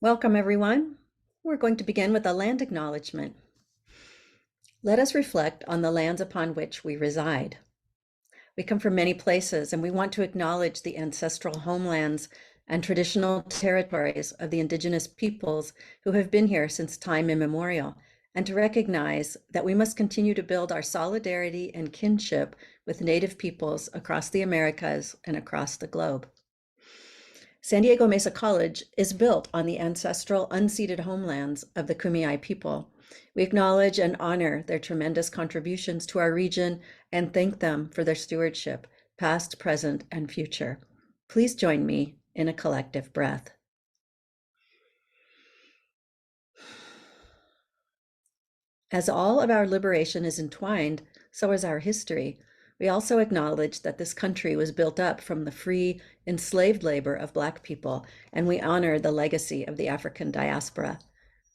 Welcome, everyone. We're going to begin with a land acknowledgement. Let us reflect on the lands upon which we reside. We come from many places, and we want to acknowledge the ancestral homelands and traditional territories of the indigenous peoples who have been here since time immemorial, and to recognize that we must continue to build our solidarity and kinship with Native peoples across the Americas and across the globe. San Diego Mesa College is built on the ancestral unceded homelands of the Kumeyaay people. We acknowledge and honor their tremendous contributions to our region and thank them for their stewardship, past, present, and future. Please join me in a collective breath. As all of our liberation is entwined, so is our history. We also acknowledge that this country was built up from the free, enslaved labor of Black people, and we honor the legacy of the African diaspora.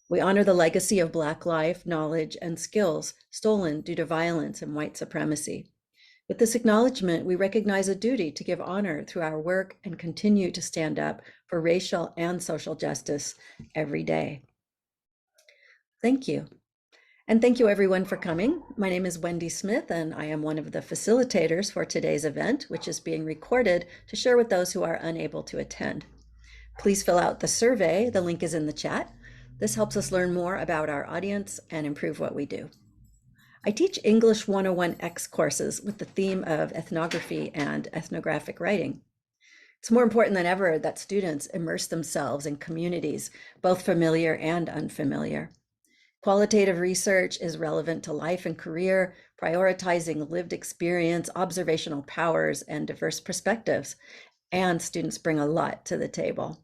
We honor the legacy of Black life, knowledge, and skills stolen due to violence and white supremacy. With this acknowledgement, we recognize a duty to give honor through our work and continue to stand up for racial and social justice every day. Thank you. And thank you everyone for coming. My name is Wendy Smith, and I am one of the facilitators for today's event, which is being recorded to share with those who are unable to attend. Please fill out the survey. The link is in the chat. This helps us learn more about our audience and improve what we do. I teach English 101X courses with the theme of ethnography and ethnographic writing. It's more important than ever that students immerse themselves in communities, both familiar and unfamiliar. Qualitative research is relevant to life and career, prioritizing lived experience, observational powers, and diverse perspectives. And students bring a lot to the table.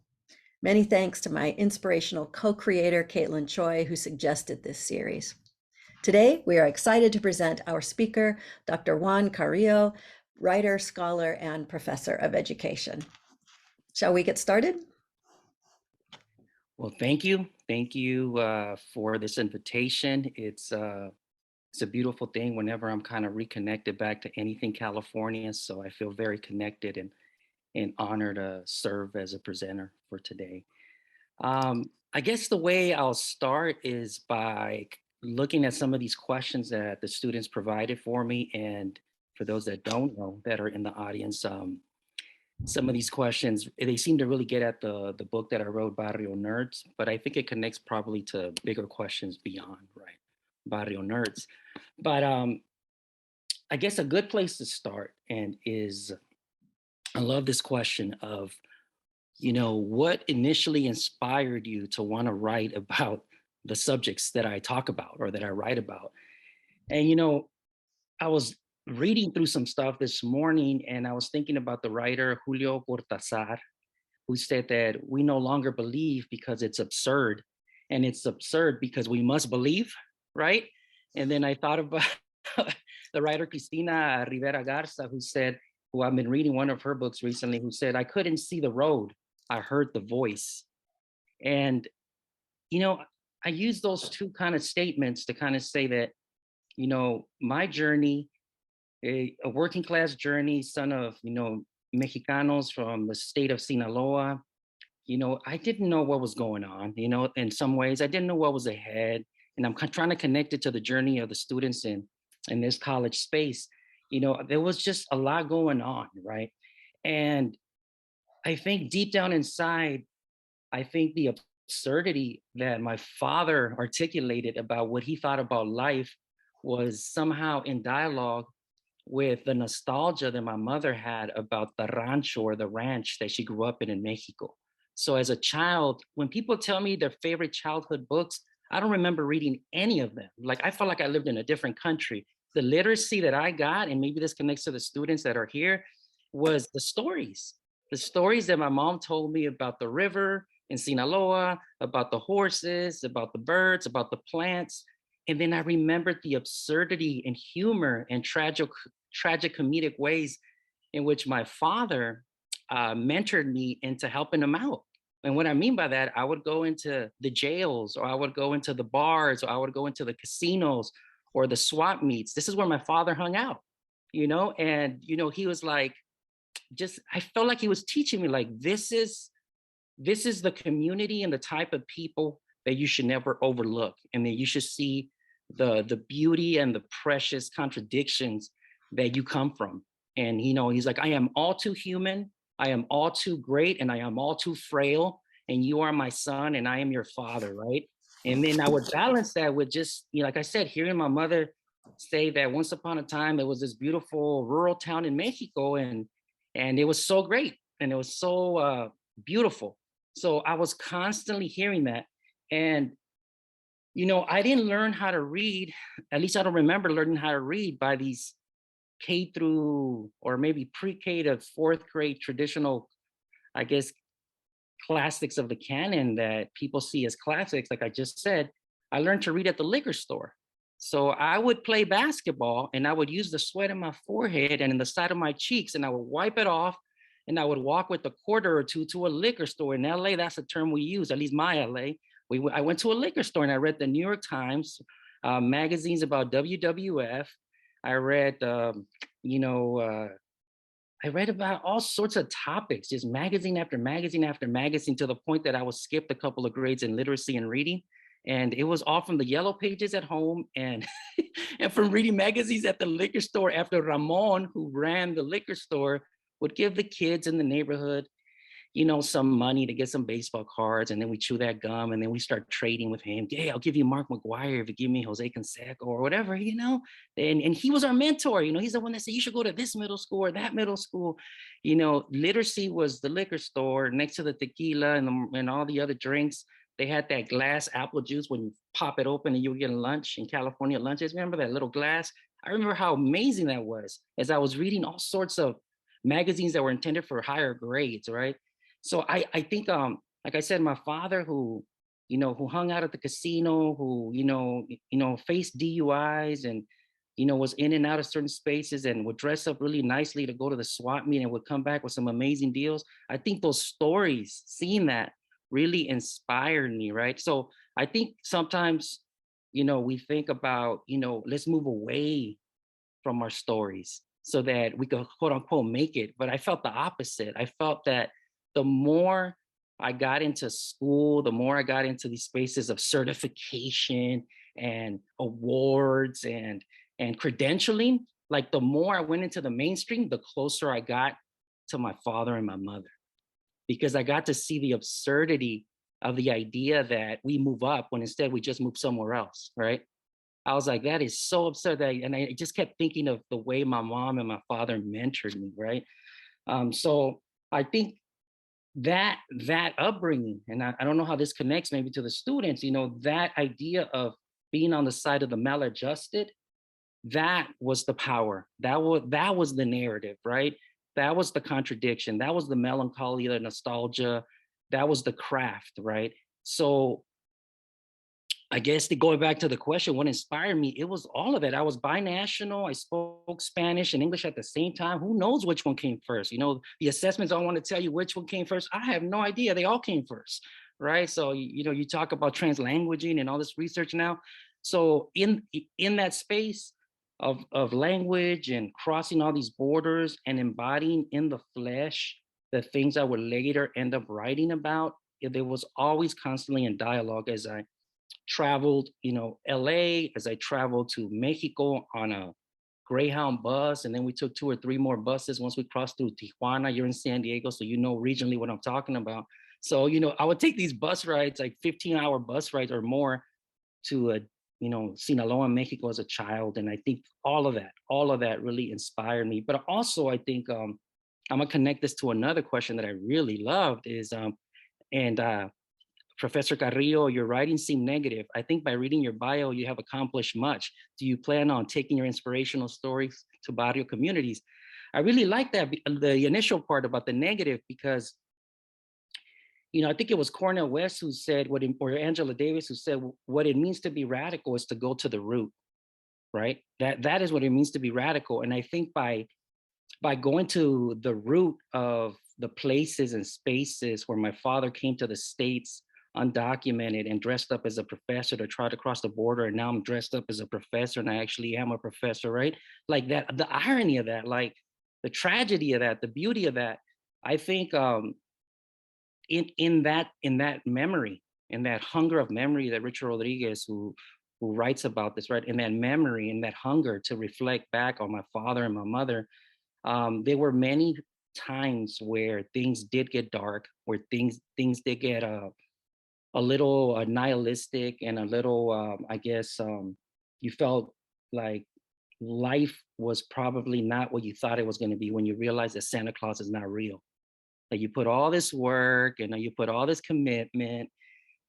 Many thanks to my inspirational co-creator, Caitlin Choi, who suggested this series. Today, we are excited to present our speaker, Dr. Juan Carrillo, writer, scholar, and professor of education. Shall we get started? Well, thank you. Thank you for this invitation. It's a beautiful thing whenever I'm kind of reconnected back to anything California. So I feel very connected and honored to serve as a presenter for today. I guess the way I'll start is by looking at some of these questions that the students provided for me. And for those that don't know that are in the audience, some of these questions, they seem to really get at the book that I wrote, Barrio Nerds, but I think it connects probably to bigger questions beyond, right? Barrio Nerds. But I guess a good place to start I love this question of, what initially inspired you to want to write about the subjects that I talk about or that I write about? And, I was reading through some stuff this morning and I was thinking about the writer Julio Cortázar, who said that we no longer believe because it's absurd, and it's absurd because we must believe, right? And then I thought about the writer Cristina Rivera Garza, who I've been reading one of her books recently, who said, I couldn't see the road, I heard the voice. And, I use those two kind of statements to kind of say that, my journey, a working class journey, son of, Mexicanos from the state of Sinaloa. I didn't know what was going on, in some ways. I didn't know what was ahead. And I'm trying to connect it to the journey of the students in this college space. There was just a lot going on, right? And I think deep down inside, I think the absurdity that my father articulated about what he thought about life was somehow in dialogue with the nostalgia that my mother had about the rancho or the ranch that she grew up in Mexico. So as a child, when people tell me their favorite childhood books, I don't remember reading any of them. Like, I felt like I lived in a different country. The literacy that I got, and maybe this connects to the students that are here, was the stories that my mom told me about the river in Sinaloa, about the horses, about the birds, about the plants. And then I remembered the absurdity and humor and tragic comedic ways in which my father mentored me into helping him out. And what I mean by that, I would go into the jails, or I would go into the bars, or I would go into the casinos or the swap meets. This is where my father hung out, and, he was like, I felt like he was teaching me, like, this is this is the community and the type of people that you should never overlook, and that you should see the beauty and the precious contradictions that you come from. And he's like, I am all too human, I am all too great, and I am all too frail, and you are my son and I am your father, right? And then I would balance that with just, like I said, hearing my mother say that once upon a time there was this beautiful rural town in Mexico, and it was so great, and it was so beautiful. So I was constantly hearing that. And I didn't learn how to read, at least I don't remember learning how to read by these K through, or maybe pre-K to fourth grade traditional, I guess, classics of the canon that people see as classics. Like I just said, I learned to read at the liquor store. So I would play basketball and I would use the sweat in my forehead and in the side of my cheeks, and I would wipe it off, and I would walk with a quarter or two to a liquor store. In LA, that's a term we use, at least my LA. I went to a liquor store and I read the New York Times, magazines about WWF. I read, you know, uh, I read about all sorts of topics, just magazine after magazine after magazine, to the point that I was skipped a couple of grades in literacy and reading. And it was all from the yellow pages at home, and and from reading magazines at the liquor store after Ramon, who ran the liquor store, would give the kids in the neighborhood some money to get some baseball cards, and then we chew that gum, and then we start trading with him. Hey, I'll give you Mark McGuire if you give me Jose Canseco or whatever. And he was our mentor. He's the one that said you should go to this middle school or that middle school. Literacy was the liquor store next to the tequila and all the other drinks. They had that glass apple juice when you pop it open and you would get lunch in California lunches. Remember that little glass? I remember how amazing that was as I was reading all sorts of magazines that were intended for higher grades, right? So I think like I said, my father, who hung out at the casino, who faced DUIs, and was in and out of certain spaces, and would dress up really nicely to go to the SWAT meet and would come back with some amazing deals. I think those stories, seeing that, really inspired me, right? So I think sometimes we think about let's move away from our stories so that we could quote unquote make it. But I felt the opposite. I felt that the more I got into school, the more I got into these spaces of certification and awards and credentialing, like the more I went into the mainstream, the closer I got to my father and my mother, because I got to see the absurdity of the idea that we move up when instead we just move somewhere else, right? I was like, that is so absurd. And I just kept thinking of the way my mom and my father mentored me, right? So I think that upbringing, and I don't know how this connects maybe to the students, that idea of being on the side of the maladjusted, that was the power. That was the narrative, right? That was the contradiction. That was the melancholy, the nostalgia. That was the craft, right? So I guess going back to the question, what inspired me, it was all of it. I was binational. I spoke Spanish and English at the same time. Who knows which one came first? The assessments don't want to tell you which one came first. I have no idea. They all came first, right? So, you talk about translanguaging and all this research now. So in that space of language and crossing all these borders and embodying in the flesh the things I would later end up writing about, there was always constantly in dialogue as I traveled, LA, as I traveled to Mexico on a Greyhound bus. And then we took 2 or 3 more buses once we crossed through Tijuana. You're in San Diego, so regionally what I'm talking about. So, I would take these bus rides, like 15-hour bus rides or more, to Sinaloa, Mexico as a child. And I think all of that really inspired me. But also, I think I'm gonna connect this to another question that I really loved is, and Professor Carrillo, your writing seemed negative. I think by reading your bio, you have accomplished much. Do you plan on taking your inspirational stories to barrio communities? I really like that, the initial part about the negative, because, I think it was Cornel West who said, or Angela Davis who said, what it means to be radical is to go to the root, right? That is what it means to be radical. And I think by going to the root of the places and spaces where my father came to the States undocumented and dressed up as a professor to try to cross the border, and now I'm dressed up as a professor and I actually am a professor, right? Like that, the irony of that, like the tragedy of that, the beauty of that, I think in that memory, in that hunger of memory that Richard Rodriguez, who writes about this, right? In that memory, in that hunger to reflect back on my father and my mother, there were many times where things did get dark, where things did get a little nihilistic and a little, I guess, you felt like life was probably not what you thought it was going to be when you realize that Santa Claus is not real. Like you put all this work and you put all this commitment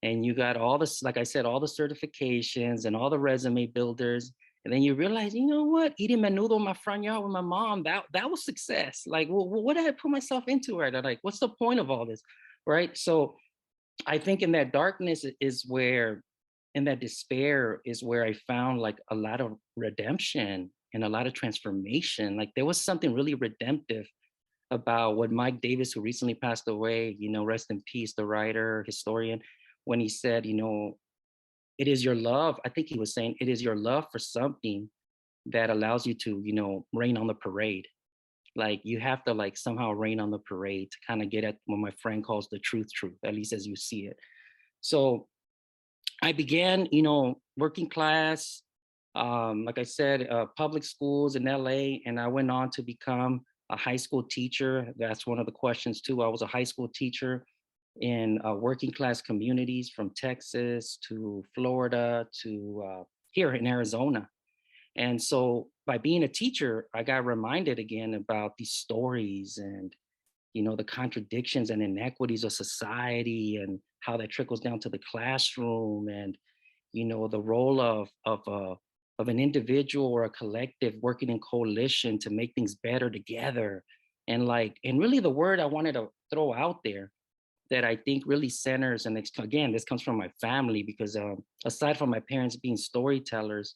and you got all this, like I said, all the certifications and all the resume builders. And then you realize, you know what? Eating menudo in my front yard with my mom, that was success. Like, well, what did I put myself into right? Like, what's the point of all this? Right. So I think in that darkness is where, in that despair is where I found like a lot of redemption and a lot of transformation. Like there was something really redemptive about what Mike Davis, who recently passed away, rest in peace, the writer, historian, when he said, it is your love. I think he was saying it is your love for something that allows you to, rain on the parade. Like you have to like somehow rain on the parade to kind of get at what my friend calls the truth, at least as you see it. So I began, working class, like I said, public schools in LA, and I went on to become a high school teacher. That's one of the questions too. I was a high school teacher in working class communities from Texas to Florida to here in Arizona. And so by being a teacher, I got reminded again about these stories and the contradictions and inequities of society and how that trickles down to the classroom and the role of an individual or a collective working in coalition to make things better together. And really the word I wanted to throw out there that I think really centers, and again, this comes from my family because aside from my parents being storytellers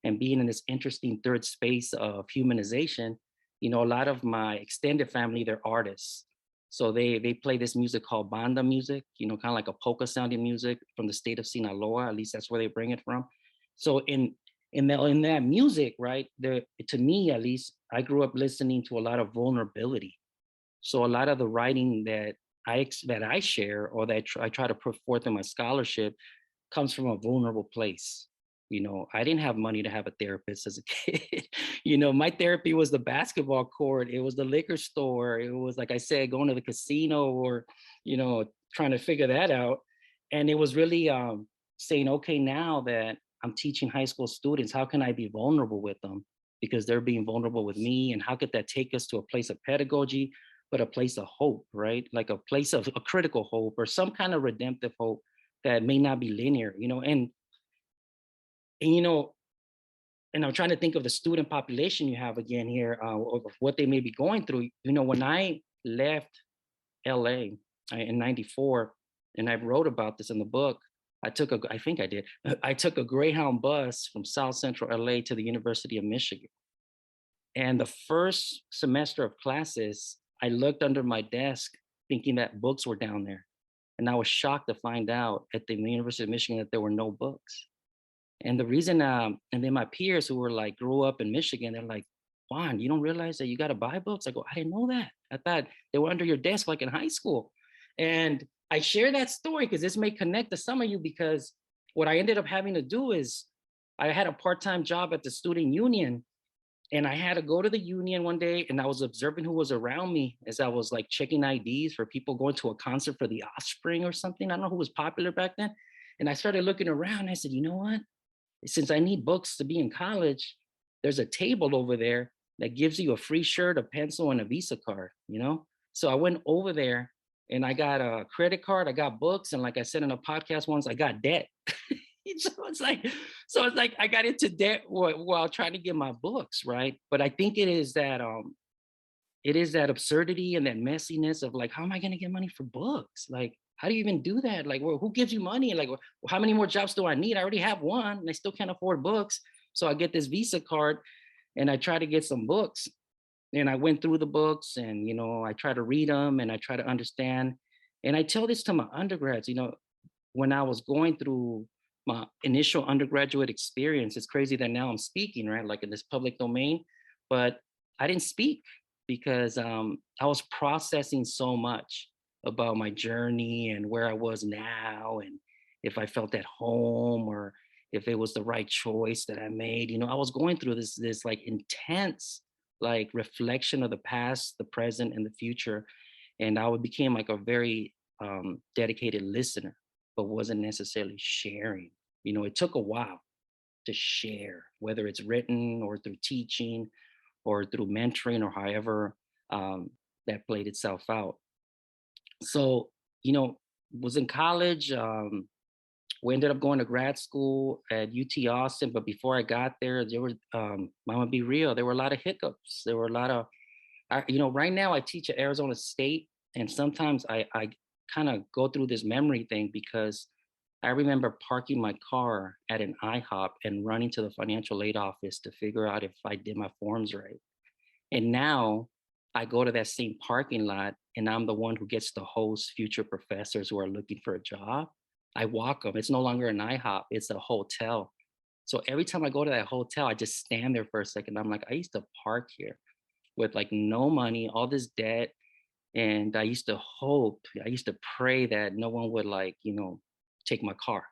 and being in this interesting third space of humanization, a lot of my extended family, they're artists. So they play this music called banda music, kind of like a polka sounding music from the state of Sinaloa. At least that's where they bring it from. So in that music, right, there, to me at least, I grew up listening to a lot of vulnerability. So a lot of the writing that I share or that I try to put forth in my scholarship comes from a vulnerable place. I didn't have money to have a therapist as a kid. My therapy was the basketball court, it was the liquor store, it was, like I said, going to the casino or, trying to figure that out. And it was really saying, okay, now that I'm teaching high school students, how can I be vulnerable with them? Because they're being vulnerable with me. And how could that take us to a place of pedagogy, but a place of hope, right? Like a place of a critical hope or some kind of redemptive hope that may not be linear, and and I'm trying to think of the student population you have again here, of what they may be going through. When I left LA in '94, and I wrote about this in the book, I think I did, I took a Greyhound bus from South Central LA to the University of Michigan. And the first semester of classes, I looked under my desk thinking that books were down there. And I was shocked to find out at the University of Michigan that there were no books. And the reason, and then my peers who were like, grew up in Michigan, they're like, Juan, you don't realize that you got to buy books? I go, I didn't know that. I thought they were under your desk like in high school. And I share that story because this may connect to some of you, because what I ended up having to do is I had a part-time job at the student union, and I had to go to the union one day, and I was observing who was around me as I was like checking IDs for people going to a concert for the Offspring or something. I don't know who was popular back then. And I started looking around, and I said, you know what? Since I need books to be in college, there's a table over there that gives you a free shirt, a pencil, and a Visa card. So I went over there and I got a credit card, I got books, and like I said in a podcast once, I got debt. So it's like I got into debt while trying to get my books, right? But I think it is that absurdity and that messiness of like, how am I going to get money for books? Like, how do you even do that? Like, well, who gives you money? Like, well, how many more jobs do I need? I already have one and I still can't afford books. So I get this Visa card and I try to get some books. And I went through the books and, I try to read them and I try to understand. And I tell this to my undergrads, when I was going through my initial undergraduate experience, it's crazy that now I'm speaking, right? Like in this public domain, but I didn't speak because I was processing so much. about my journey and where I was now, and if I felt at home or if it was the right choice that I made. I was going through this like intense like reflection of the past, the present, and the future, and I would became like a very dedicated listener, but wasn't necessarily sharing. It took a while to share, whether it's written or through teaching or through mentoring or however that played itself out. So, you know, was in college. We ended up going to grad school at UT Austin, but before I got there, I'm gonna be real, there were a lot of hiccups. There were a lot of, right now I teach at Arizona State, and sometimes I kind of go through this memory thing because I remember parking my car at an IHOP and running to the financial aid office to figure out if I did my forms right. And now I go to that same parking lot and I'm the one who gets to host future professors who are looking for a job. I walk them. It's no longer an IHOP, it's a hotel. So every time I go to that hotel, I just stand there for a second. I'm like, I used to park here with like no money, all this debt. And I used to pray that no one would like, take my car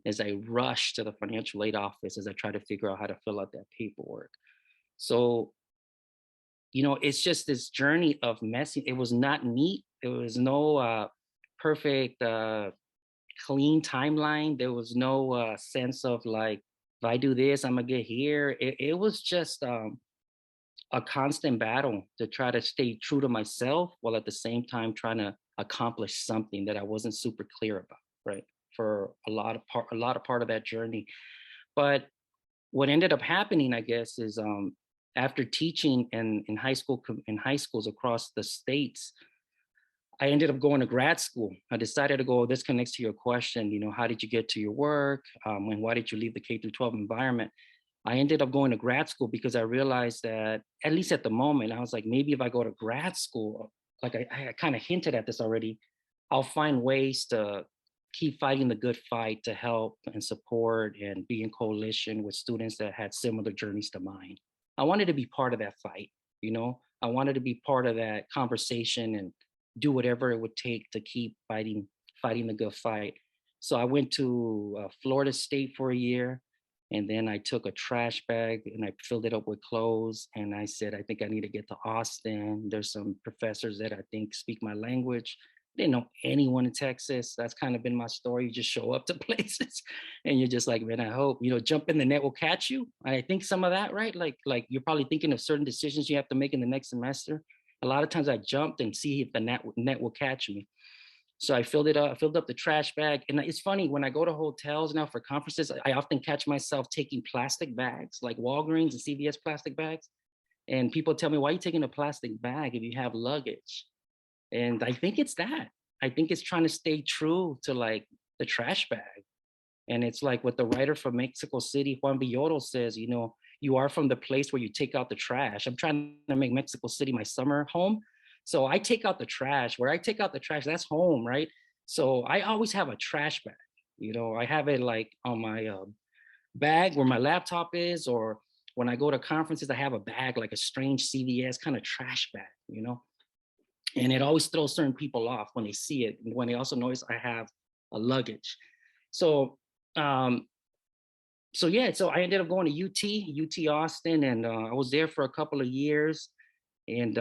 as I rush to the financial aid office as I try to figure out how to fill out that paperwork. So it's just this journey of messy. It was not neat. There was no perfect, clean timeline. There was no sense of like, if I do this, I'm gonna get here. It was just a constant battle to try to stay true to myself while at the same time trying to accomplish something that I wasn't super clear about, right? For a lot of part of that journey. But what ended up happening, I guess, is after teaching in in high schools across the states, I ended up going to grad school. I decided to go. This connects to your question. How did you get to your work, and why did you leave the K through 12 environment? I ended up going to grad school because I realized that, at least at the moment, I was like, maybe if I go to grad school, like I kind of hinted at this already, I'll find ways to keep fighting the good fight to help and support and be in coalition with students that had similar journeys to mine. I wanted to be part of that fight, I wanted to be part of that conversation and do whatever it would take to keep fighting the good fight. So I went to Florida State for a year, and then I took a trash bag and I filled it up with clothes. And I said, I think I need to get to Austin. There's some professors that I think speak my language. I didn't know anyone in Texas. That's kind of been my story. You just show up to places and you're just like, man, I hope, jump in the net will catch you. I think some of that, right? Like you're probably thinking of certain decisions you have to make in the next semester. A lot of times I jumped and see if the net will catch me. So I filled it up, I filled up the trash bag. And it's funny, when I go to hotels now for conferences, I often catch myself taking plastic bags, like Walgreens and CVS plastic bags. And people tell me, why are you taking a plastic bag if you have luggage? And I think it's that. I think it's trying to stay true to like the trash bag. And it's like what the writer from Mexico City, Juan Villoro, says, you are from the place where you take out the trash. I'm trying to make Mexico City my summer home. So I take out the trash. Where I take out the trash, that's home, right? So I always have a trash bag. I have it like on my bag where my laptop is, or when I go to conferences, I have a bag, like a strange CVS kind of trash bag. And it always throws certain people off when they see it, and when they also notice I have a luggage. So um, so yeah, so I ended up going to UT Austin, and I was there for a couple of years, and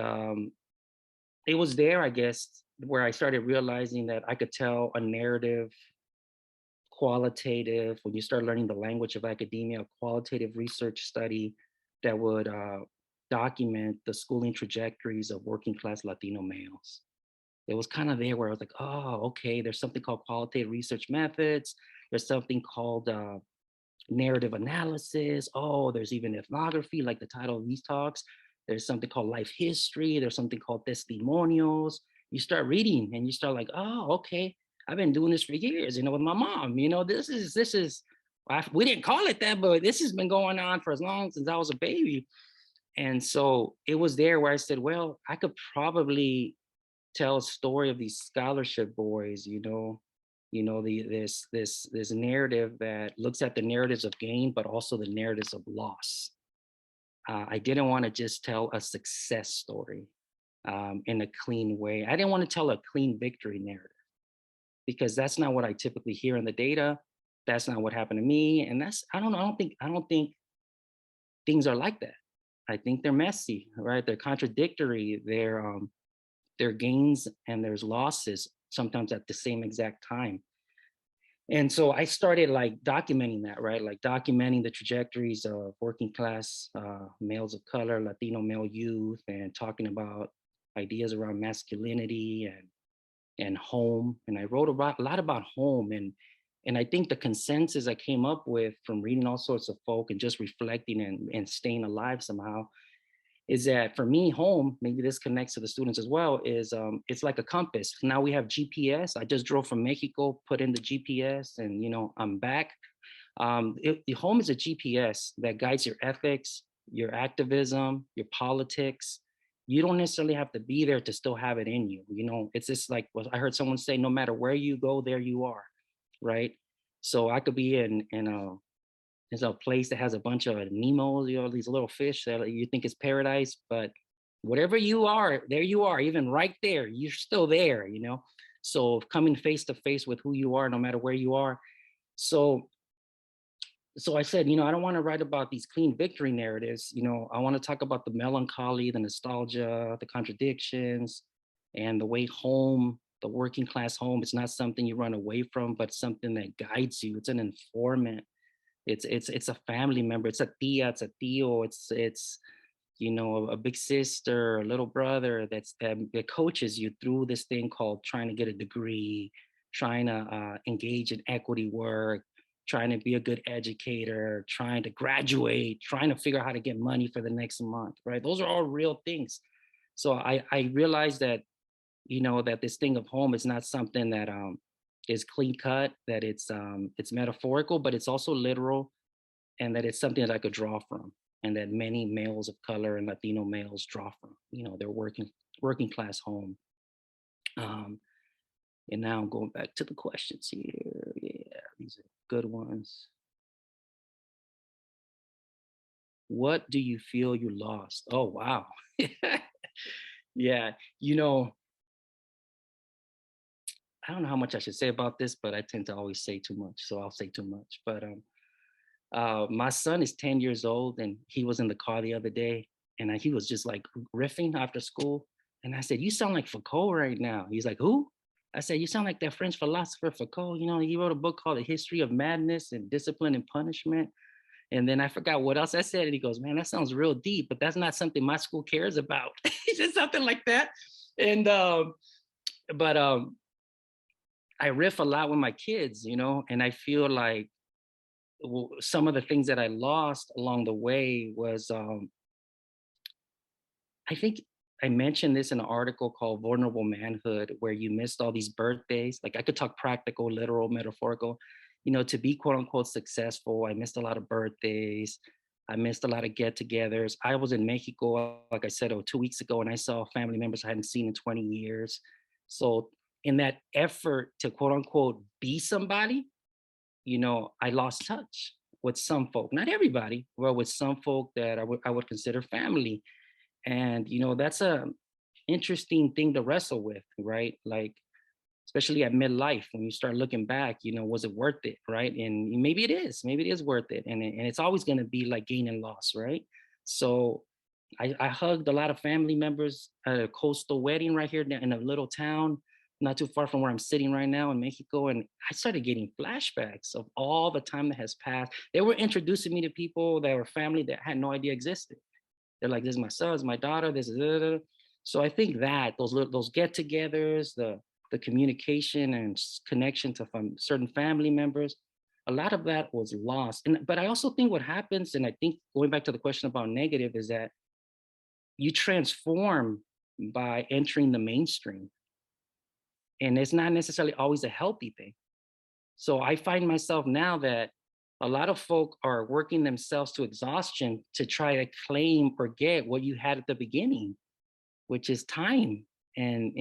it was there, I guess, where I started realizing that I could tell a narrative, qualitative. When you start learning the language of academia, a qualitative research study that would document the schooling trajectories of working class Latino males. It was kind of there where I was like, oh, okay, there's something called qualitative research methods. There's something called narrative analysis. Oh, there's even ethnography, like the title of these talks. There's something called life history. There's something called testimonials. You start reading and you start like, oh, okay, I've been doing this for years, with my mom. This is, we didn't call it that, but this has been going on for as long since I was a baby. And so it was there where I said, well, I could probably tell a story of these scholarship boys, this narrative that looks at the narratives of gain, but also the narratives of loss. I didn't want to just tell a success story. in a clean way. I didn't want to tell a clean victory narrative because that's not what I typically hear in the data. That's not what happened to me. And that's, I don't know, I don't think things are like that. I think they're messy, right? They're contradictory. They're gains and there's losses sometimes at the same exact time. And so I started like documenting that, right? Like documenting the trajectories of working class males of color, Latino male youth, and talking about ideas around masculinity and home. And I wrote a lot about home, and I think the consensus I came up with from reading all sorts of folk and just reflecting and staying alive somehow is that for me, home, maybe this connects to the students as well, is it's like a compass. Now we have GPS. I just drove from Mexico, put in the GPS, and I'm back. The home is a GPS that guides your ethics, your activism, your politics. You don't necessarily have to be there to still have it in you. It's just like what I heard someone say: no matter where you go, there you are, right? So I could be in a there's a place that has a bunch of Nemos, these little fish that you think is paradise, but whatever you are, there you are, even right there, you're still there. So coming face to face with who you are, no matter where you are. So so I said, I don't want to write about these clean victory narratives. I want to talk about the melancholy, the nostalgia, the contradictions, and the way home, the working class home, it's not something you run away from, but something that guides you. It's an informant. It's a family member. It's a tia, it's a tío, it's a big sister, a little brother that coaches you through this thing called trying to get a degree, trying to engage in equity work, trying to be a good educator, trying to graduate, trying to figure out how to get money for the next month, right? Those are all real things. So I realized that that this thing of home is not something that is clean cut, that it's metaphorical, but it's also literal, and that it's something that I could draw from, and that many males of color and Latino males draw from, their working class home. Um, and now I'm going back to the questions here. Yeah, these are good ones. What do you feel you lost? Oh wow. Yeah, I don't know how much I should say about this, but I tend to always say too much, so I'll say too much. But my son is 10 years old, and he was in the car the other day, and he was just like riffing after school. And I said, "You sound like Foucault right now." He's like, "Who?" I said, "You sound like that French philosopher Foucault. He wrote a book called The History of Madness and Discipline and Punishment." And then I forgot what else I said. And he goes, "Man, that sounds real deep, but that's not something my school cares about." He said something like that. And but I riff a lot with my kids, and I feel like some of the things that I lost along the way was, I think I mentioned this in an article called Vulnerable Manhood, where you missed all these birthdays. Like I could talk practical, literal, metaphorical. To be quote unquote successful, I missed a lot of birthdays. I missed a lot of get togethers. I was in Mexico, like I said, 2 weeks ago, and I saw family members I hadn't seen in 20 years. So, in that effort to quote unquote be somebody, I lost touch with some folk, not everybody, well, with some folk that I would consider family. And, that's a interesting thing to wrestle with, right? Like, especially at midlife, when you start looking back, was it worth it, right? And maybe it is worth it. And it's always going to be like gain and loss, right? So I hugged a lot of family members at a coastal wedding right here in a little town, not too far from where I'm sitting right now in Mexico. And I started getting flashbacks of all the time that has passed. They were introducing me to people that were family that I had no idea existed. They're like, "This is my son, this is my daughter, this is." So I think that those get-togethers, the communication and connection to certain family members, a lot of that was lost. But I also think what happens, and I think going back to the question about negative, is that you transform by entering the mainstream, and it's not necessarily always a healthy thing. So I find myself now that a lot of folk are working themselves to exhaustion to try to claim or get what you had at the beginning, which is time and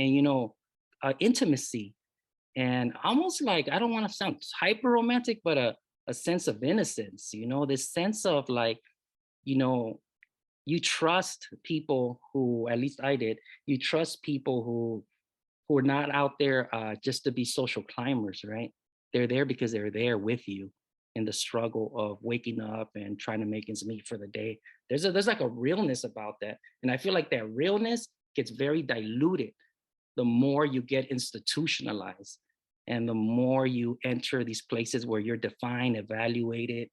intimacy, and almost like, I don't want to sound hyper romantic, but a sense of innocence. This sense of like, you know you trust people who, at least I did, you trust people who are not out there just to be social climbers, right? They're there because they're there with you in the struggle of waking up and trying to make ends meet for the day. There's like a realness about that. And I feel like that realness gets very diluted the more you get institutionalized and the more you enter these places where you're defined, evaluated,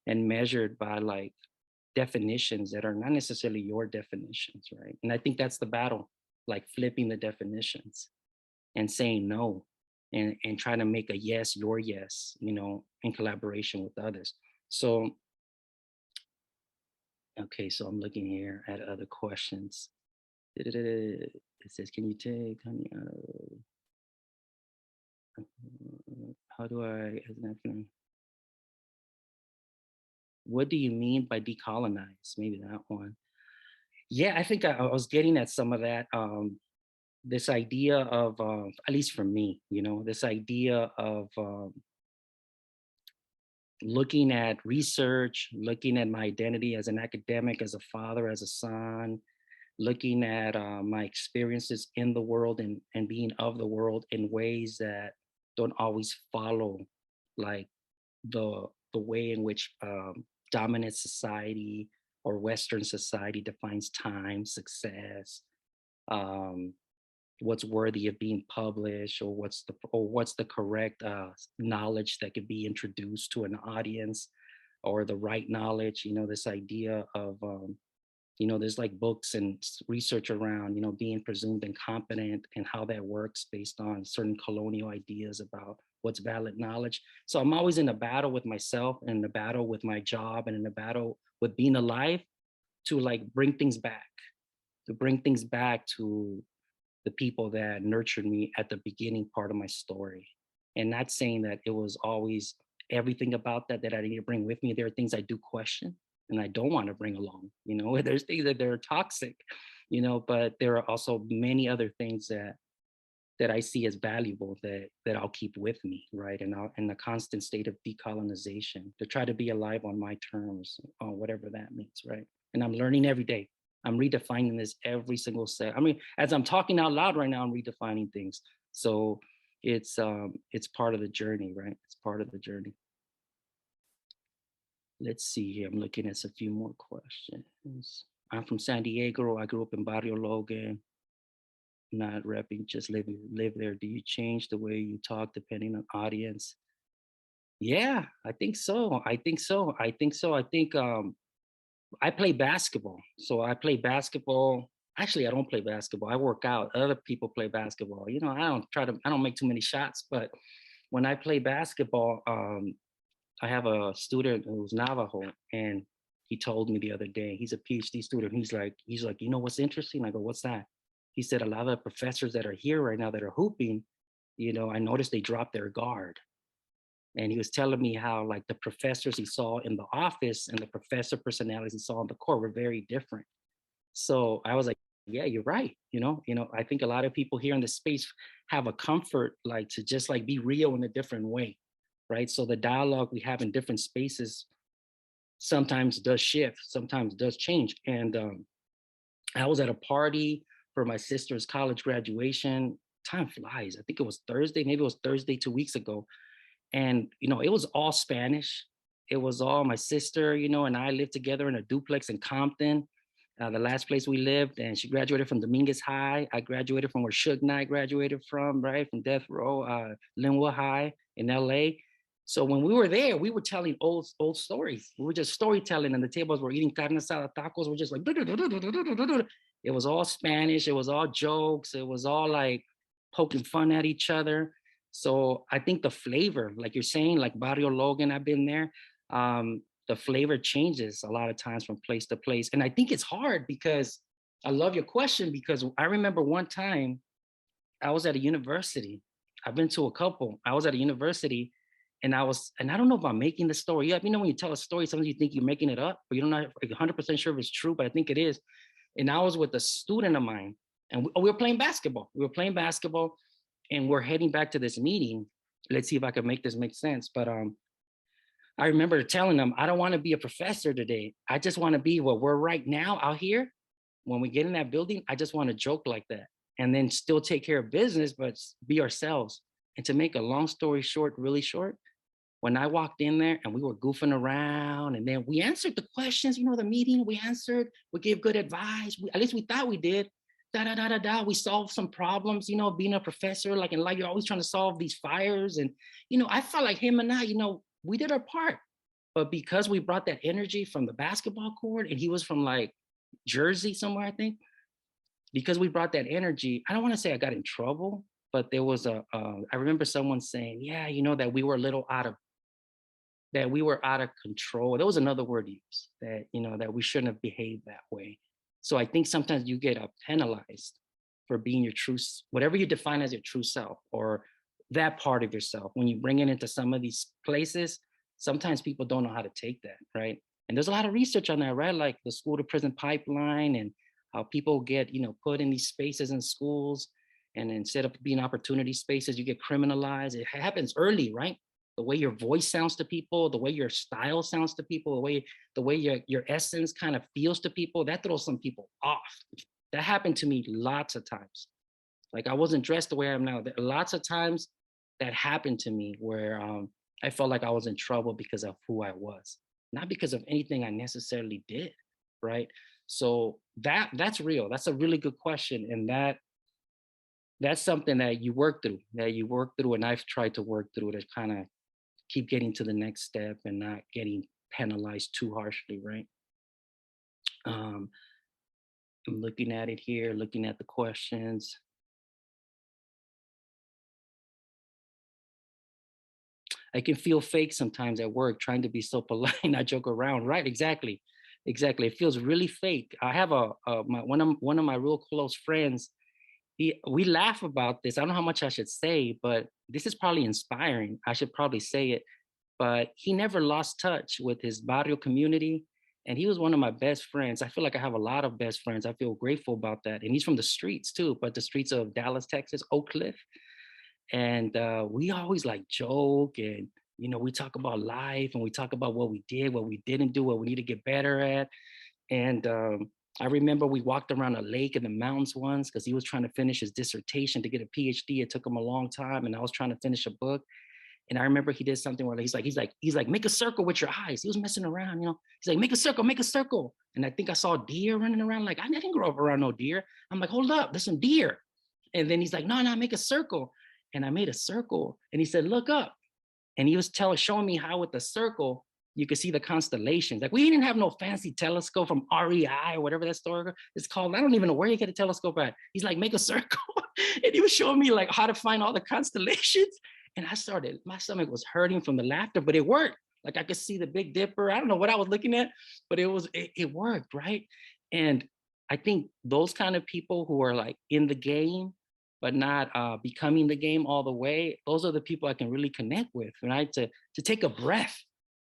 and measured by like definitions that are not necessarily your definitions, right? And I think that's the battle, like flipping the definitions and saying no and trying to make a yes your yes, in collaboration with others. So, okay, so I'm looking here at other questions. It says, can you take honey out of how do I, as an African, what do you mean by decolonize? Maybe that one. Yeah, I think I was getting at some of that. This idea of, at least for me, this idea of looking at research, looking at my identity as an academic, as a father, as a son, looking at my experiences in the world and being of the world in ways that don't always follow like the way in which dominant society or Western society defines time, success, um, what's worthy of being published, or what's the correct knowledge that could be introduced to an audience, or the right knowledge. This idea of there's like books and research around being presumed incompetent and how that works based on certain colonial ideas about what's valid knowledge. So I'm always in a battle with myself, and in a battle with my job, and in a battle with being alive to like bring things back to the people that nurtured me at the beginning part of my story. And not saying that it was always everything about that I need to bring with me. There are things I do question and I don't want to bring along. There's things that they're toxic, but there are also many other things that I see as valuable that I'll keep with me, right? And I'll in a constant state of decolonization to try to be alive on my terms, whatever that means, right? And I'm learning every day. I'm redefining this every single set. I mean, as I'm talking out loud right now, I'm redefining things. So it's part of the journey, right? It's part of the journey. Let's see here. I'm looking at a few more questions. I'm from San Diego. I grew up in Barrio Logan. Not repping, just live there. Do you change the way you talk depending on audience? Yeah, I think so. I think so. I think so. I think I play basketball. So I play basketball. Actually, I don't play basketball. I work out. Other people play basketball. I don't make too many shots, but when I play basketball, I have a student who's Navajo, and he told me the other day, he's a PhD student. He's like, what's interesting? I go, what's that? He said, a lot of the professors that are here right now that are hooping, I noticed they dropped their guard. And he was telling me how like the professors he saw in the office and the professor personalities he saw on the court were very different. So I was like, yeah, you're right. I think a lot of people here in the space have a comfort like to just like be real in a different way, right? So the dialogue we have in different spaces sometimes does shift, sometimes does change. And I was at a party for my sister's college graduation. Time flies. I think it was Thursday, maybe it was Thursday 2 weeks ago. And, it was all Spanish. It was all my sister, and I lived together in a duplex in Compton, the last place we lived. And she graduated from Dominguez High. I graduated from where Suge Knight graduated from, right? From Death Row, Linwood High in LA. So when we were there, we were telling old stories. We were just storytelling, and the tables were eating carne asada tacos. We're just like, it was all Spanish. It was all jokes. It was all like poking fun at each other. So I think the flavor, like you're saying, like Barrio Logan, I've been there. The flavor changes a lot of times from place to place. And I think it's hard because I love your question, because I remember one time I was at a university. I've been to a couple. I was at a university and I don't know if I'm making the story up. When you tell a story, sometimes you think you're making it up, but you're not 100% sure if it's true, but I think it is. And I was with a student of mine, and we were playing basketball. And we're heading back to this meeting. Let's see if I can make this make sense. But I remember telling them, I don't want to be a professor today. I just want to be what we're right now out here. When we get in that building, I just want to joke like that and then still take care of business, but be ourselves. And to make a long story short, really short, when I walked in there and we were goofing around and then we answered the questions, the meeting, we answered, we gave good advice. At least we thought we did. Da, da, da, da, da. We solved some problems, being a professor, like in life, you're always trying to solve these fires. And, I felt like him and I, we did our part. But because we brought that energy from the basketball court and he was from like Jersey somewhere, I think, because we brought that energy, I don't want to say I got in trouble, but there was I remember someone saying, yeah, that we were out of control. There was another word used that, that we shouldn't have behaved that way. So I think sometimes you get penalized for being your whatever you define as your true self or that part of yourself. When you bring it into some of these places, sometimes people don't know how to take that, right? And there's a lot of research on that, right? Like the school to prison pipeline and how people get, put in these spaces in schools. And instead of being opportunity spaces, you get criminalized. It happens early, right? The way your voice sounds to people, the way your style sounds to people, the way your essence kind of feels to people, that throws some people off. That happened to me lots of times. Like I wasn't dressed the way I am now. Lots of times that happened to me where I felt like I was in trouble because of who I was, not because of anything I necessarily did, right? So that's real. That's a really good question, and that's something that you work through, and I've tried to work through to kind of keep getting to the next step and not getting penalized too harshly, right? I'm looking at it here, looking at the questions. I can feel fake sometimes at work, trying to be so polite, not joke around. Right? Exactly, exactly. It feels really fake. I have one of my real close friends. We laugh about this. I don't know how much I should say, but this is probably inspiring. I should probably say it. But he never lost touch with his barrio community, and he was one of my best friends. I feel like I have a lot of best friends. I feel grateful about that. And he's from the streets too, but the streets of Dallas, Texas, Oak Cliff. And we always like joke and we talk about life and we talk about what we did, what we didn't do, what we need to get better at. And I remember we walked around a lake in the mountains once because he was trying to finish his dissertation to get a PhD. It took him a long time, and I was trying to finish a book. And I remember he did something where he's like, make a circle with your eyes. He was messing around, He's like, make a circle, make a circle. And I think I saw a deer running around. Like I didn't grow up around no deer. I'm like, hold up, there's some deer. And then he's like, no, make a circle. And I made a circle. And he said, look up. And he was showing me how with the circle, you could see the constellations. Like we didn't have no fancy telescope from REI or whatever that store is called. I don't even know where you get a telescope at. He's like, make a circle. And he was showing me like how to find all the constellations. And my stomach was hurting from the laughter, but it worked. Like I could see the Big Dipper. I don't know what I was looking at, but it worked, right? And I think those kind of people who are like in the game, but not becoming the game all the way, those are the people I can really connect with, right? To take a breath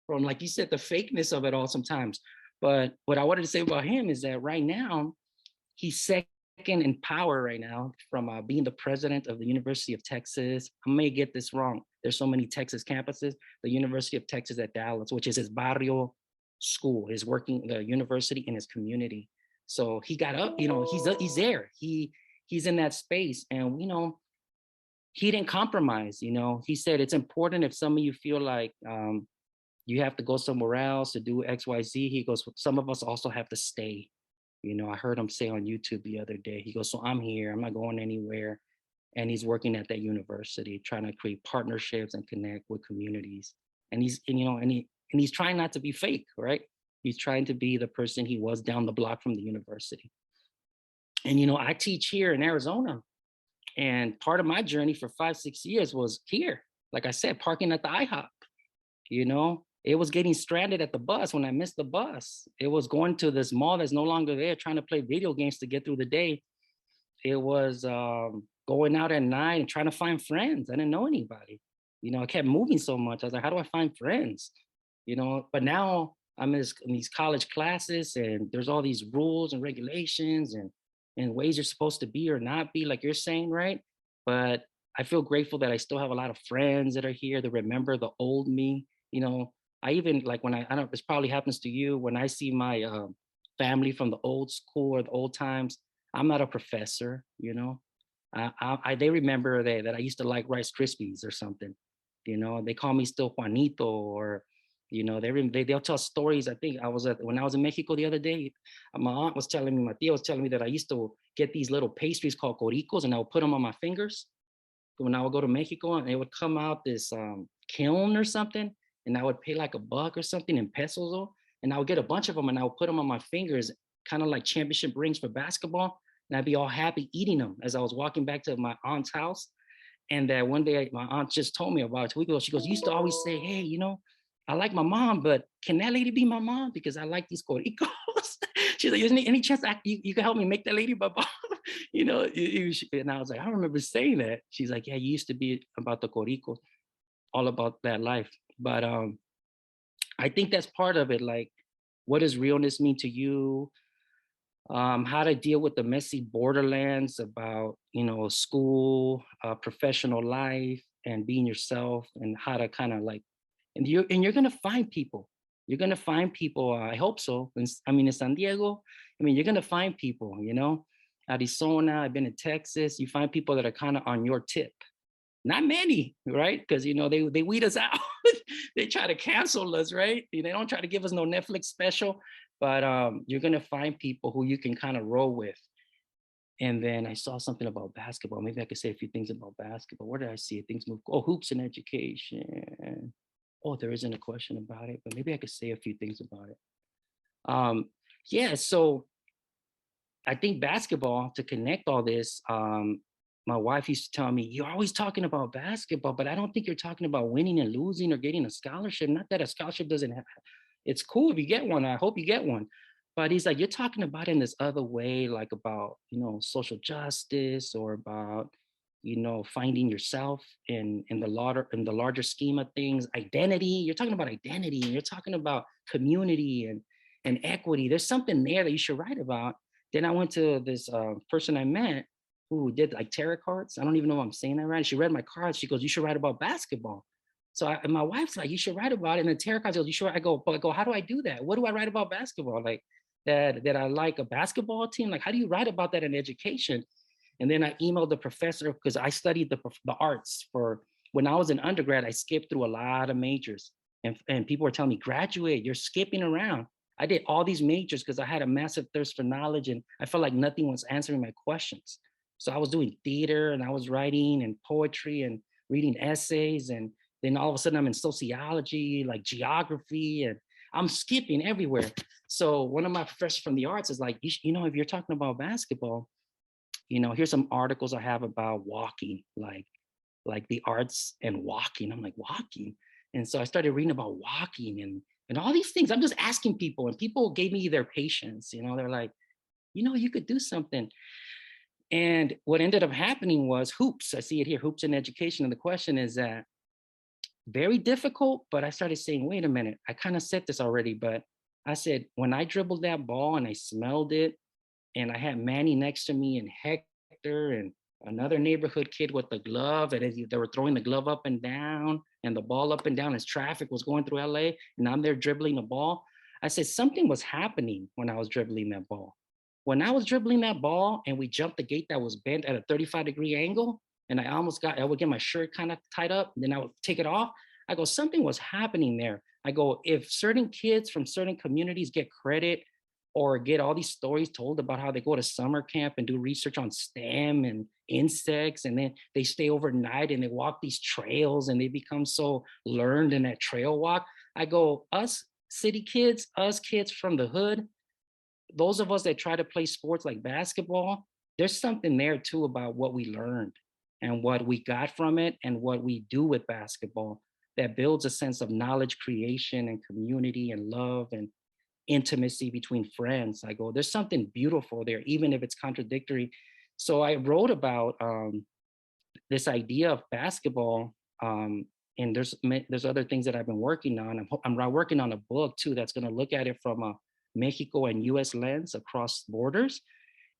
from, like you said, the fakeness of it all sometimes. But what I wanted to say about him is that right now, he's second in power right now from being the president of the University of Texas. I may get this wrong. There's so many Texas campuses. The University of Texas at Dallas, which is his barrio school, the university in his community. So he got up, he's there. He's in that space, and he didn't compromise. He said it's important if some of you feel like you have to go somewhere else to do XYZ. He goes, some of us also have to stay. I heard him say on YouTube the other day, he goes, so I'm here, I'm not going anywhere. And he's working at that university, trying to create partnerships and connect with communities. And he's trying not to be fake, right? He's trying to be the person he was down the block from the university. And I teach here in Arizona, and part of my journey for 5-6 years was here. Like I said, parking at the IHOP. It was getting stranded at the bus when I missed the bus. It was going to this mall that's no longer there, trying to play video games to get through the day. It was going out at night and trying to find friends. I didn't know anybody. I kept moving so much. I was like, how do I find friends? But now I'm in these college classes, and there's all these rules and regulations and ways you're supposed to be or not be, like you're saying, right? But I feel grateful that I still have a lot of friends that are here that remember the old me. I even like when I don't, this probably happens to you, when I see my family from the old school or the old times, I'm not a professor, you know. They remember that I used to like Rice Krispies or something, you know. They call me still Juanito, or you know, they'll tell stories. I think when I was in Mexico the other day, my aunt was telling me, my tia was telling me that I used to get these little pastries called coricos, and I would put them on my fingers when I would go to Mexico, and they would come out this kiln or something, and I would pay like $1 or something in pesos, and I would get a bunch of them, and I would put them on my fingers, kind of like championship rings for basketball, and I'd be all happy eating them as I was walking back to my aunt's house. And that one day, my aunt just told me about it 2 weeks ago. She goes, "You used to always say, hey, you know, I like my mom, but can that lady be my mom? Because I like these coricos." She's like, "Isn't there any chance you can help me make that lady my mom?" You know, and I was like, "I don't remember saying that." She's like, "Yeah, you used to be about the coricos, all about that life." But I think that's part of it. Like, what does realness mean to you? How to deal with the messy borderlands about, you know, school, professional life, and being yourself, and how to kind of like, and you're gonna find people. You're gonna find people. I hope so. I mean, in San Diego, I mean, you're gonna find people. You know, Arizona. I've been in Texas. You find people that are kind of on your tip. Not many, right? Because you know they weed us out. They try to cancel us, right? They don't try to give us no Netflix special, but you're gonna find people who you can kind of roll with. And then I saw something about basketball. Maybe I could say a few things about basketball. Where did I see it? Things move. Oh, hoops and education. Oh, there isn't a question about it, but maybe I could say a few things about it. Um, yeah, so I think basketball, to connect all this, my wife used to tell me, "You're always talking about basketball, but I don't think you're talking about winning and losing or getting a scholarship. Not that a scholarship doesn't have, it's cool if you get one. I hope you get one." But he's like, "You're talking about it in this other way, like about, you know, social justice, or about, you know, finding yourself in the larger scheme of things, identity. You're talking about identity, and you're talking about community and equity. There's something there that you should write about." Then I went to this person I met who did like tarot cards. I don't even know if I'm saying that right. She read my cards. She goes, "You should write about basketball." So and my wife's like, "You should write about it." And the tarot cards goes, "You should." I go, "How do I do that? What do I write about basketball? Like that I like a basketball team. Like, how do you write about that in education?" And then I emailed the professor because I studied the arts for when I was in undergrad. I skipped through a lot of majors, and people were telling me, "Graduate, you're skipping around." I did all these majors because I had a massive thirst for knowledge, and I felt like nothing was answering my questions. So I was doing theater, and I was writing and poetry and reading essays, and then all of a sudden I'm in sociology, like geography, and I'm skipping everywhere. So one of my professors from the arts is like, you know, if you're talking about basketball, you know, here's some articles I have about walking, like the arts and walking. I'm like, walking. And so I started reading about walking and all these things. I'm just asking people, and people gave me their patience. You know, they're like, you know, you could do something. And what ended up happening was hoops. I see it here, hoops in education. And the question is that very difficult, but I started saying, wait a minute, I kind of said this already, but I said, when I dribbled that ball and I smelled it, and I had Manny next to me and Hector and another neighborhood kid with the glove, and they were throwing the glove up and down and the ball up and down as traffic was going through LA, and I'm there dribbling the ball. I said something was happening when I was dribbling that ball. When I was dribbling that ball and we jumped the gate that was bent at a 35-degree angle, and I would get my shirt kind of tied up, and then I would take it off. I go, something was happening there. I go, if certain kids from certain communities get credit or get all these stories told about how they go to summer camp and do research on STEM and insects, and then they stay overnight and they walk these trails and they become so learned in that trail walk. I go, us city kids, us kids from the hood, those of us that try to play sports like basketball, there's something there too about what we learned and what we got from it and what we do with basketball that builds a sense of knowledge creation and community and love and intimacy between friends. I go, there's something beautiful there, even if it's contradictory. So I wrote about this idea of basketball, and there's other things that I've been working on. I'm working on a book too that's going to look at it from a Mexico and U.S. lens across borders.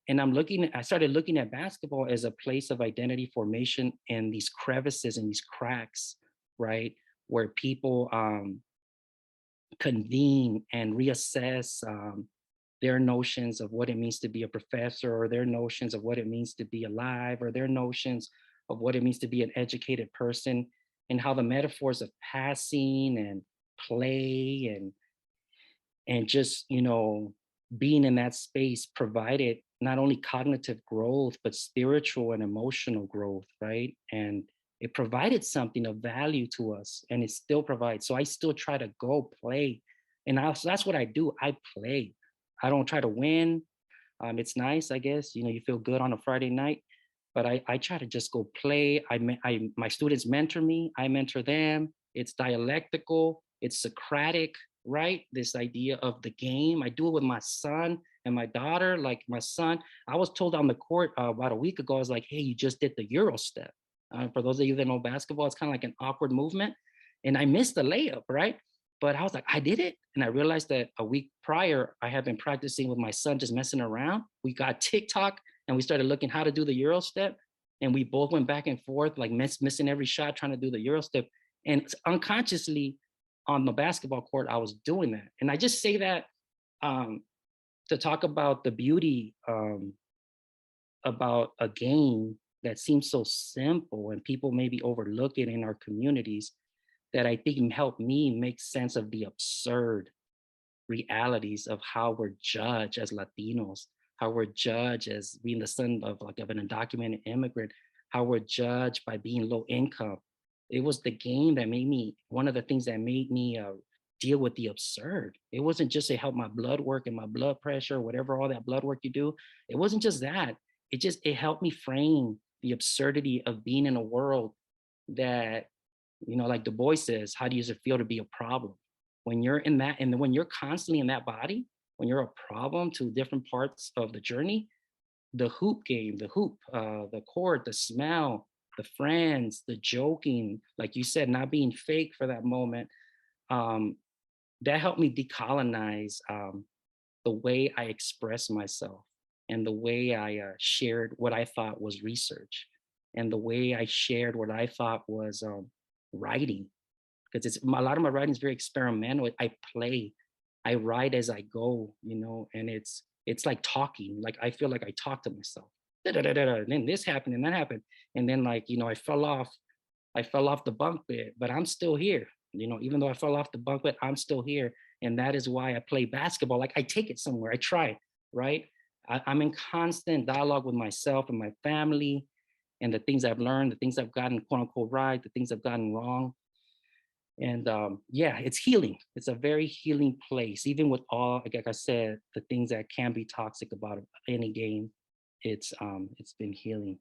And I started looking at basketball as a place of identity formation in these crevices and these cracks, right, where people convene and reassess their notions of what it means to be a professor, or their notions of what it means to be alive, or their notions of what it means to be an educated person, and how the metaphors of passing and play and just, being in that space provided not only cognitive growth but spiritual and emotional growth, right? And it provided something of value to us, and it still provides. So I still try to go play, and that's what I do. I play. I don't try to win. It's nice, I guess. You feel good on a Friday night, but I try to just go play. My students mentor me. I mentor them. It's dialectical. It's Socratic, right? This idea of the game. I do it with my son and my daughter. Like my son, I was told on the court about a week ago. I was like, "Hey, you just did the Euro step." For those of you that know basketball, it's kind of like an awkward movement, and I missed the layup, right? But I was like, I did it. And I realized that a week prior, I had been practicing with my son, just messing around. We got TikTok and we started looking how to do the Euro step. And we both went back and forth, like missing every shot, trying to do the Euro step. And unconsciously on the basketball court, I was doing that. And I just say that um, to talk about the beauty about a game that seems so simple and people maybe overlook it in our communities, that I think helped me make sense of the absurd realities of how we're judged as Latinos, how we're judged as being the son of an undocumented immigrant, how we're judged by being low income. It was the game that made me, one of the things that made me deal with the absurd. It wasn't just to help my blood work and my blood pressure, whatever all that blood work you do. It wasn't just that. It helped me frame the absurdity of being in a world that, like Du Bois says, how does it feel to be a problem? When you're in that, and when you're constantly in that body, when you're a problem to different parts of the journey, the hoop game, the court, the smell, the friends, the joking, like you said, not being fake for that moment, um, that helped me decolonize the way I express myself, and the way I shared what I thought was research, and the way I shared what I thought was writing, because it's a lot of my writing is very experimental. I play, I write as I go, and it's like talking. Like I feel like I talk to myself. Da-da-da-da-da, and then this happened and that happened, and then like I fell off the bunk bed, but I'm still here. Even though I fell off the bunk bed, I'm still here, and that is why I play basketball. Like I take it somewhere, I try, right? I'm in constant dialogue with myself and my family, and the things I've learned, the things I've gotten quote unquote right, the things I've gotten wrong. And yeah, it's healing. It's a very healing place, even with all, like I said, the things that can be toxic about any game. It's been healing.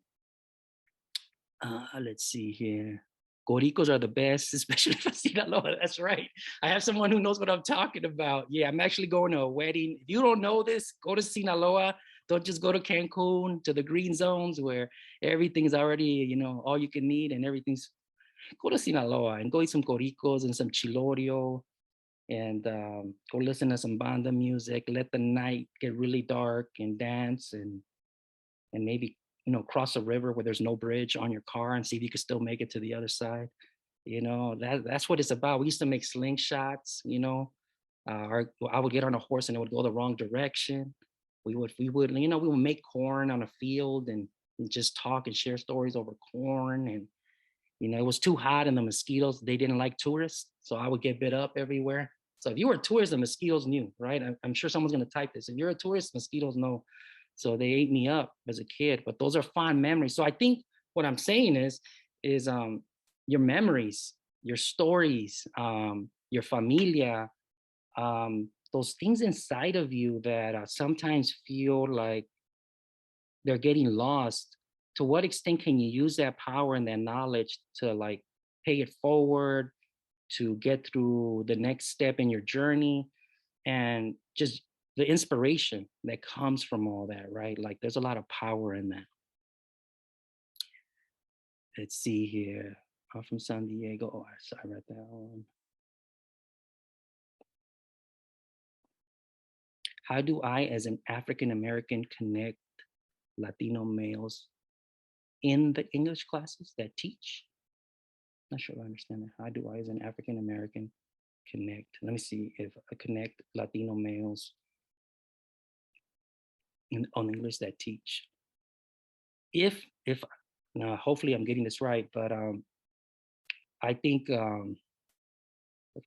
Let's see here. Coricos are the best, especially for Sinaloa. That's right. I have someone who knows what I'm talking about. Yeah, I'm actually going to a wedding. If you don't know this, go to Sinaloa. Don't just go to Cancun, to the green zones where everything's already, all you can eat and everything's. Go to Sinaloa and go eat some coricos and some chilorio, and go listen to some banda music. Let the night get really dark and dance, and maybe cross a river where there's no bridge on your car and see if you can still make it to the other side. That's what it's about. We used to make slingshots. I would get on a horse and it would go the wrong direction. We would make corn on a field, and just talk and share stories over corn. And it was too hot, and the mosquitoes, they didn't like tourists, so I would get bit up everywhere. So if you were a tourist, the mosquitoes knew, right? I'm sure someone's going to type this. If you're a tourist, mosquitoes know. So they ate me up as a kid, but those are fond memories. So I think what I'm saying is your memories, your stories, your familia, those things inside of you that sometimes feel like they're getting lost. To what extent can you use that power and that knowledge to like pay it forward, to get through the next step in your journey, and just the inspiration that comes from all that, right? Like there's a lot of power in that. Let's see here. I'm from San Diego. Oh, I read that one. How do I, as an African American, connect Latino males in the English classes that teach? Not sure I understand that. How do I, as an African American, connect. Let me see if I connect Latino males on English that teach. If now hopefully I'm getting this right, but I think I'm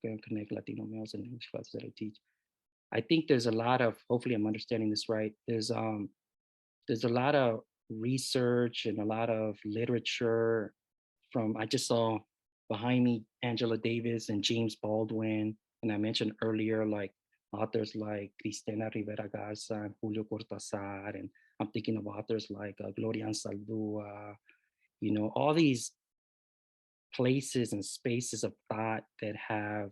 going to connect Latino males and English classes that I teach. I think there's a lot of, hopefully I'm understanding this right. There's a lot of research and a lot of literature from, I just saw behind me Angela Davis and James Baldwin, and I mentioned earlier like authors like Cristina Rivera Garza and Julio Cortázar, and I'm thinking of authors like Gloria Anzaldúa, all these places and spaces of thought that have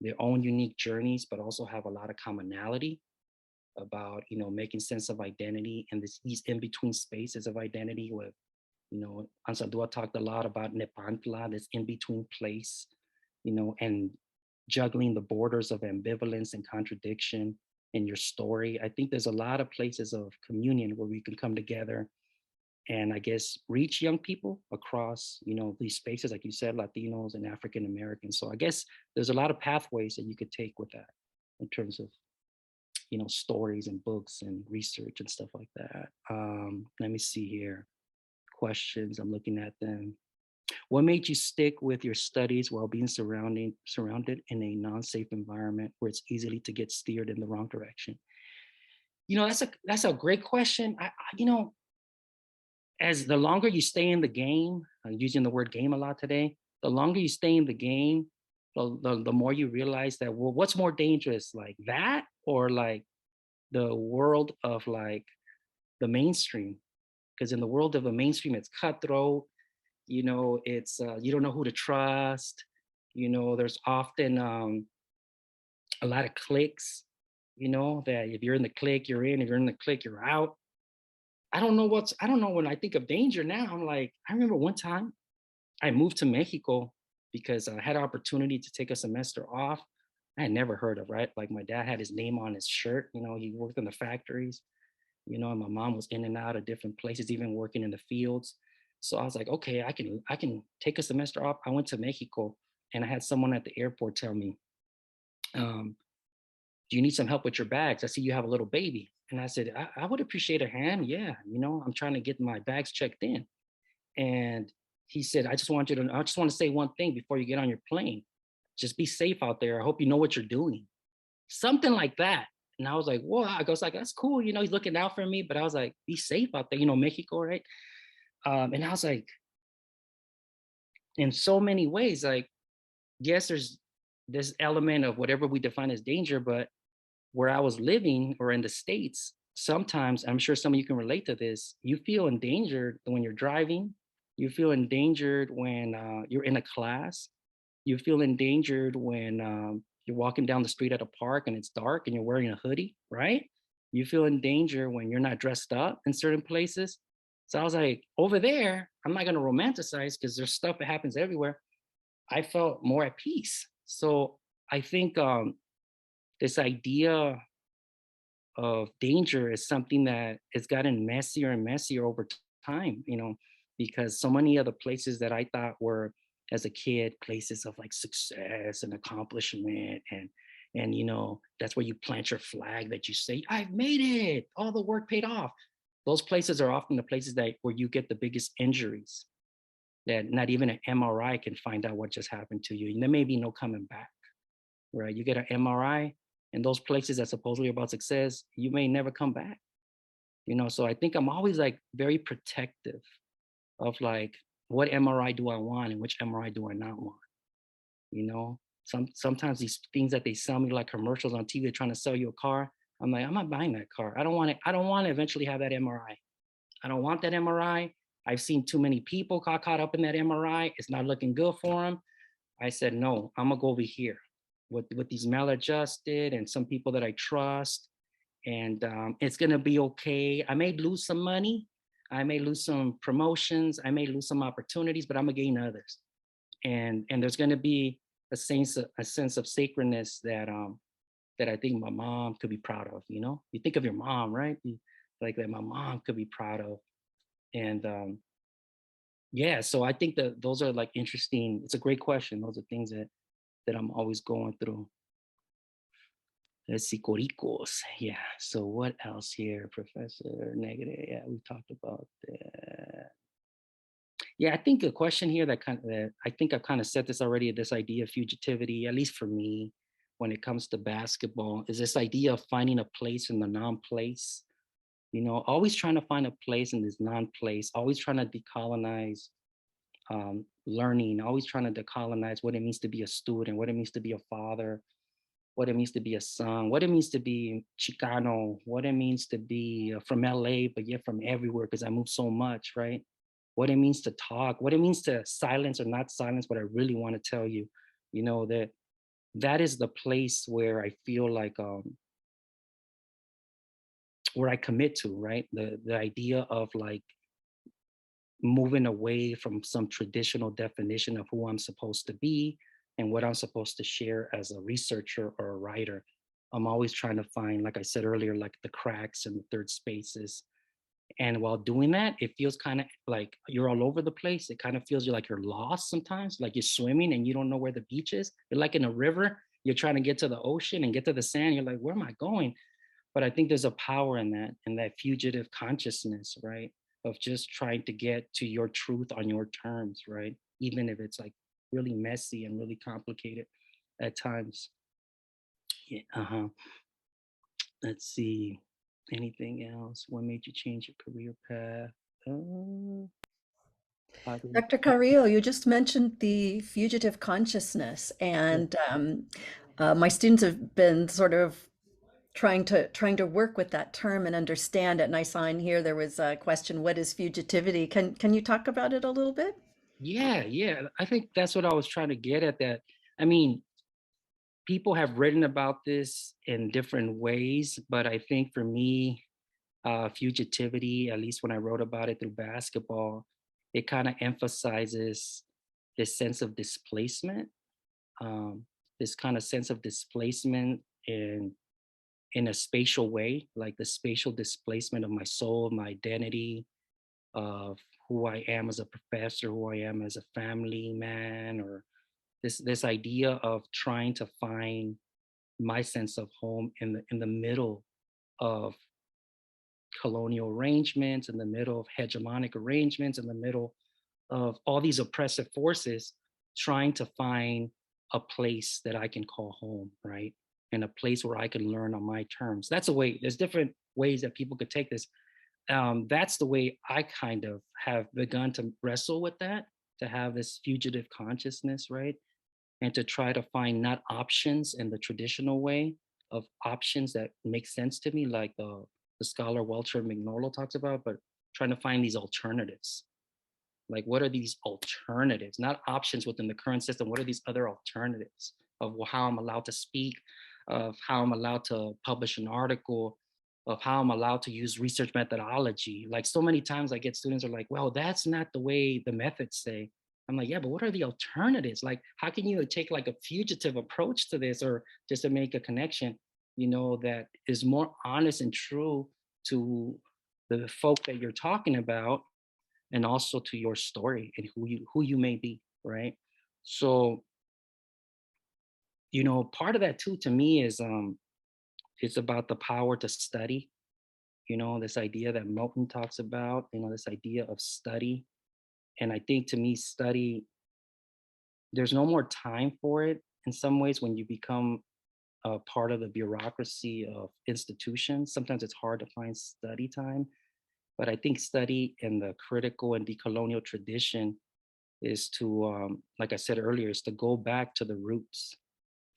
their own unique journeys, but also have a lot of commonality about making sense of identity and these in between spaces of identity. With Ansaldua talked a lot about Nepantla, this in between place, and juggling the borders of ambivalence and contradiction in your story. I think there's a lot of places of communion where we can come together and I guess reach young people across these spaces, like you said, Latinos and African Americans. So I guess there's a lot of pathways that you could take with that in terms of stories and books and research and stuff like that. Let me see here. Questions, I'm looking at them. What made you stick with your studies while being surrounded in a non-safe environment where it's easily to get steered in the wrong direction? That's a great question. As the longer you stay in the game, I'm using the word game a lot today, the longer you stay in the game, the more you realize that, well, what's more dangerous, like that or like the world of like the mainstream? Because in the world of the mainstream, it's cutthroat, it's you don't know who to trust, there's often a lot of cliques, that if you're in the clique, you're in, if you're in the clique, you're out. I don't know when I think of danger now, I'm like, I remember one time I moved to Mexico because I had an opportunity to take a semester off. I had never heard of, right? Like my dad had his name on his shirt, he worked in the factories, and my mom was in and out of different places, even working in the fields. So I was like, okay, I can take a semester off. I went to Mexico and I had someone at the airport tell me, um, do you need some help with your bags? I see you have a little baby. And I said, I would appreciate a hand. Yeah. I'm trying to get my bags checked in. And he said, I just want to say one thing before you get on your plane. Just be safe out there. I hope you know what you're doing. Something like that. And I was like, whoa, I was like, that's cool. He's looking out for me. But I was like, be safe out there, Mexico, right? And I was like, in so many ways, like, yes, there's this element of whatever we define as danger, but where I was living or in the States, sometimes I'm sure some of you can relate to this. You feel endangered when you're driving. You feel endangered when you're in a class. You feel endangered when you're walking down the street at a park and it's dark and you're wearing a hoodie, right? You feel in danger when you're not dressed up in certain places. So I was like, over there, I'm not going to romanticize because there's stuff that happens everywhere. I felt more at peace. So I think this idea of danger is something that has gotten messier and messier over time, because so many of the places that I thought were as a kid places of like success and accomplishment and that's where you plant your flag that you say I've made it, all the work paid off. Those places are often the places that where you get the biggest injuries that not even an MRI can find out what just happened to you, and there may be no coming back, right? You get an MRI and those places that supposedly are about success, you may never come back. So I think I'm always like very protective of like what MRI do I want and which MRI do I not want. Sometimes these things that they sell me like commercials on TV trying to sell you a car, I'm like, I'm not buying that car. I don't want it. I don't want to eventually have that MRI. I don't want that MRI. I've seen too many people got caught up in that MRI. It's not looking good for them. I said, no, I'm gonna go over here with these maladjusted and some people that I trust, and it's gonna be okay. I may lose some money, I may lose some promotions, I may lose some opportunities, but I'm gonna gain others. And there's gonna be a sense of sacredness that I think my mom could be proud of. You think of your mom, right? Like that my mom could be proud of, and yeah. So I think that those are like interesting. It's a great question. Those are things that that I'm always going through. Let's see, Coricos. Yeah. So what else here, Professor Negative? Yeah, we talked about that. Yeah, I think a question here that I think I've kind of said this already. This idea of fugitivity, at least for me, when it comes to basketball, is this idea of finding a place in the non-place. You know, always trying to find a place in this non-place. Always trying to decolonize learning. Always trying to decolonize what it means to be a student, what it means to be a father, what it means to be a son, what it means to be Chicano, what it means to be from LA, but yet from everywhere because I move so much, right? What it means to talk, what it means to silence or not silence what I really want to tell you, you know, that is the place where I feel like where I commit to, right? The idea of like moving away from some traditional definition of who I'm supposed to be and what I'm supposed to share as a researcher or a writer. I'm always trying to find, like I said earlier, like the cracks and the third spaces. And while doing that, it feels kind of like you're all over the place. It kind of feels like you're lost sometimes, like you're swimming and you don't know where the beach is. You're like in a river, you're trying to get to the ocean and get to the sand. You're like, where am I going? But I think there's a power in that fugitive consciousness, right? Of just trying to get to your truth on your terms, right? Even if it's like really messy and really complicated at times. Yeah, uh-huh. Let's see. Anything else? What made you change your career path? Probably. Dr. Carrillo, you just mentioned the fugitive consciousness, Yeah. and my students have been sort of trying to work with that term and understand it. And I saw in here there was a question, what is fugitivity? Can you talk about it a little bit? Yeah, yeah. I think that's what I was trying to get at that. I mean, people have written about this in different ways, but I think for me, fugitivity, at least when I wrote about it through basketball, it kind of emphasizes this sense of displacement, um, this kind of sense of displacement in a spatial way, like the spatial displacement of my soul, my identity, of who I am as a professor, who I am as a family man, or this idea of trying to find my sense of home in the middle of colonial arrangements, in the middle of hegemonic arrangements, in the middle of all these oppressive forces, trying to find a place that I can call home, right? And a place where I can learn on my terms. That's a way, there's different ways that people could take this. That's the way I kind of have begun to wrestle with that, to have this fugitive consciousness, right? And to try to find not options in the traditional way of options that make sense to me, like the scholar Walter McNorlell talks about, but trying to find these alternatives. Like, what are these alternatives? Not options within the current system. What are these other alternatives of how I'm allowed to speak, of how I'm allowed to publish an article, of how I'm allowed to use research methodology? Like, so many times I get students are like, well, that's not the way the methods say. I'm like, yeah, but what are the alternatives? Like, how can you take like a fugitive approach to this, or just to make a connection, you know, that is more honest and true to the folk that you're talking about, and also to your story and who you may be, right? So, you know, part of that too to me is it's about the power to study, you know, this idea that Milton talks about, you know, this idea of study. And I think to me, study, there's no more time for it in some ways when you become a part of the bureaucracy of institutions. Sometimes it's hard to find study time. But I think study in the critical and decolonial tradition is to, like I said earlier, is to go back to the roots,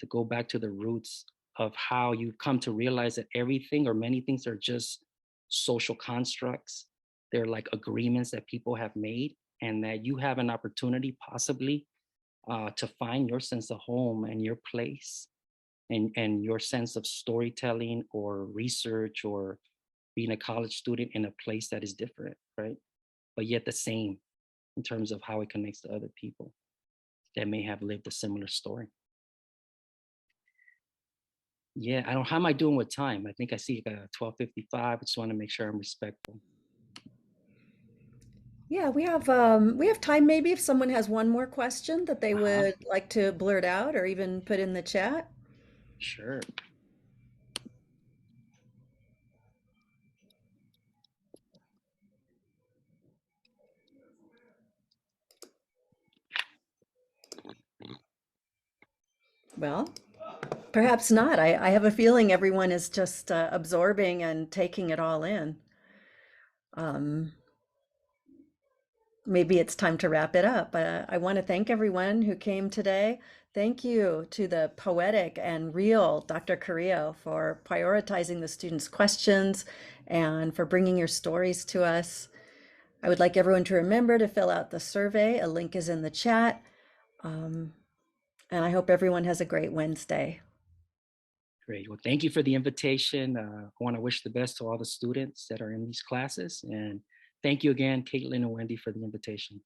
to go back to the roots of how you come to realize that everything or many things are just social constructs. They're like agreements that people have made, and that you have an opportunity possibly to find your sense of home and your place, and your sense of storytelling or research or being a college student in a place that is different, right? But yet the same in terms of how it connects to other people that may have lived a similar story. Yeah, I don't. How am I doing with time? I think I see 12:55. I just want to make sure I'm respectful. Yeah, we have time maybe if someone has one more question that they Uh-huh. would like to blurt out or even put in the chat. Sure. Well, perhaps not. I have a feeling everyone is just absorbing and taking it all in. Um, Maybe it's time to wrap it up. I want to thank everyone who came today. Thank you to the poetic and real Dr. Carrillo for prioritizing the students' questions and for bringing your stories to us. I would like everyone to remember to fill out the survey. A link is in the chat. Um, and I hope everyone has a great Wednesday. Great. Well, thank you for the invitation. I want to wish the best to all the students that are in these classes. And thank you again, Caitlin and Wendy, for the invitation.